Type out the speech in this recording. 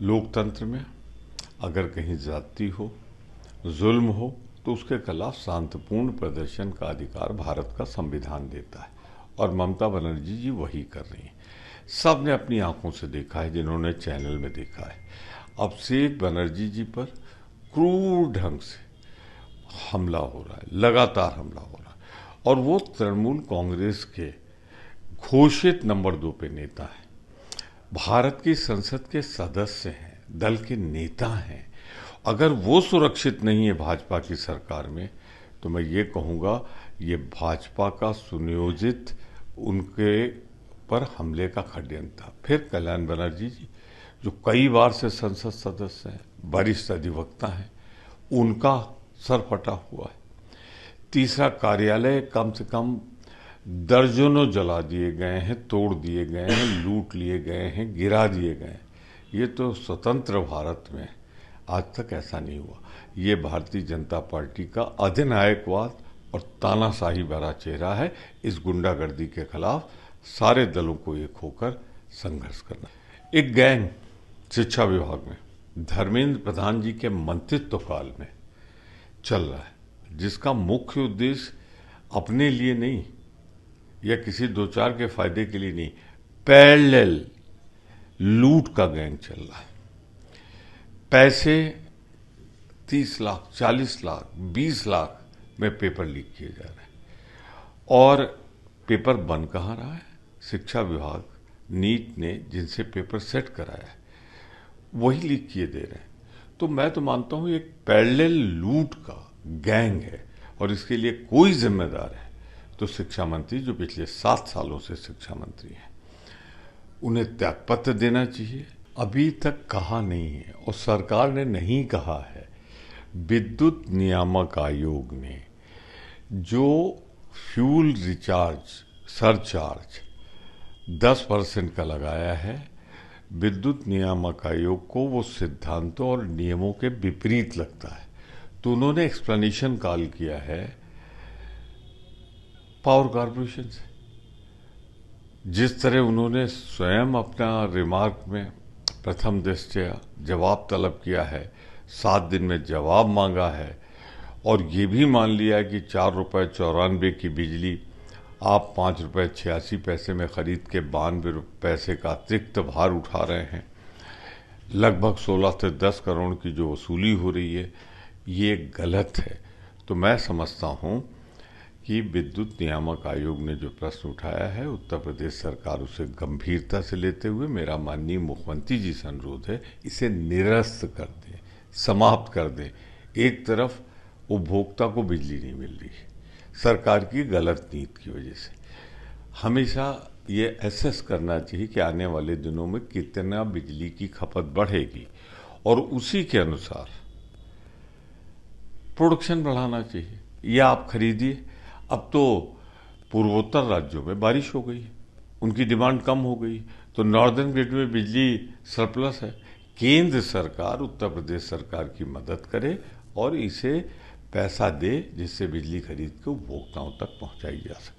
लोकतंत्र में अगर कहीं ज्यादती हो, जुल्म हो, तो उसके खिलाफ शांतिपूर्ण प्रदर्शन का अधिकार भारत का संविधान देता है और ममता बनर्जी जी वही कर रही हैं। सब ने अपनी आंखों से देखा है, जिन्होंने चैनल में देखा है। अभिषेक बनर्जी जी पर क्रूर ढंग से हमला हो रहा है, लगातार हमला हो रहा है, और वो तृणमूल कांग्रेस के घोषित नंबर 2 पे नेता है, भारत की संसद के सदस्य हैं, दल के नेता हैं। अगर वो सुरक्षित नहीं है भाजपा की सरकार में, तो मैं ये कहूँगा ये भाजपा का सुनियोजित उनके पर हमले का षड्यंत्र था। फिर कल्याण बनर्जी जी, जो कई बार से संसद सदस्य हैं, वरिष्ठ अधिवक्ता हैं, उनका सर फटा हुआ है। तीसरा, कार्यालय कम से कम दर्जनों जला दिए गए हैं, तोड़ दिए गए हैं, लूट लिए गए हैं, गिरा दिए गए हैं। ये तो स्वतंत्र भारत में आज तक ऐसा नहीं हुआ। ये भारतीय जनता पार्टी का अधिनायकवाद और तानाशाही भरा चेहरा है। इस गुंडागर्दी के खिलाफ सारे दलों को एक होकर संघर्ष करना। एक गैंग शिक्षा विभाग में धर्मेंद्र प्रधान जी के मंत्रित्व काल में चल रहा है, जिसका मुख्य उद्देश्य अपने लिए नहीं या किसी दो चार के फायदे के लिए नहीं, पैरेलल लूट का गैंग चल रहा है। पैसे 30 लाख, 40 लाख, 20 लाख में पेपर लीक किए जा रहे हैं, और पेपर बन कहाँ रहा है? शिक्षा विभाग, नीट ने जिनसे पेपर सेट कराया है वही लीक किए दे रहे हैं। तो मैं तो मानता हूं एक पैरेलल लूट का गैंग है, और इसके लिए कोई जिम्मेदार है तो शिक्षा मंत्री, जो पिछले 7 सालों से शिक्षा मंत्री हैं, उन्हें त्यागपत्र देना चाहिए। अभी तक कहा नहीं है और सरकार ने नहीं कहा है। विद्युत नियामक आयोग ने जो फ्यूल रिचार्ज सरचार्ज 10% का लगाया है, विद्युत नियामक आयोग को वो सिद्धांतों और नियमों के विपरीत लगता है। तो उन्होंने एक्सप्लेनेशन कॉल किया है पावर कॉरपोरेशन से। जिस तरह उन्होंने स्वयं अपना रिमार्क में प्रथम दृष्टया जवाब तलब किया है, 7 दिन में जवाब मांगा है, और ये भी मान लिया कि 4 रुपये 94 की बिजली आप 5 रुपये 86 में खरीद के 92 पैसे का अतिरिक्त भार उठा रहे हैं। लगभग 16 से 10 करोड़ की जो वसूली हो रही है, ये गलत है। तो मैं समझता हूँ कि विद्युत नियामक आयोग ने जो प्रश्न उठाया है, उत्तर प्रदेश सरकार उसे गंभीरता से लेते हुए मेरा माननीय मुख्यमंत्री जी से अनुरोध है, इसे निरस्त कर दें, समाप्त कर दें। एक तरफ उपभोक्ता को बिजली नहीं मिल रही है सरकार की गलत नीति की वजह से। हमेशा ये एसेस करना चाहिए कि आने वाले दिनों में कितना बिजली की खपत बढ़ेगी, और उसी के अनुसार प्रोडक्शन बढ़ाना चाहिए। या आप खरीदिए। अब तो पूर्वोत्तर राज्यों में बारिश हो गई, उनकी डिमांड कम हो गई, तो नॉर्दर्न ग्रिड में बिजली सरप्लस है। केंद्र सरकार उत्तर प्रदेश सरकार की मदद करे और इसे पैसा दे, जिससे बिजली खरीद के उपभोक्ताओं तक पहुंचाई जा सके।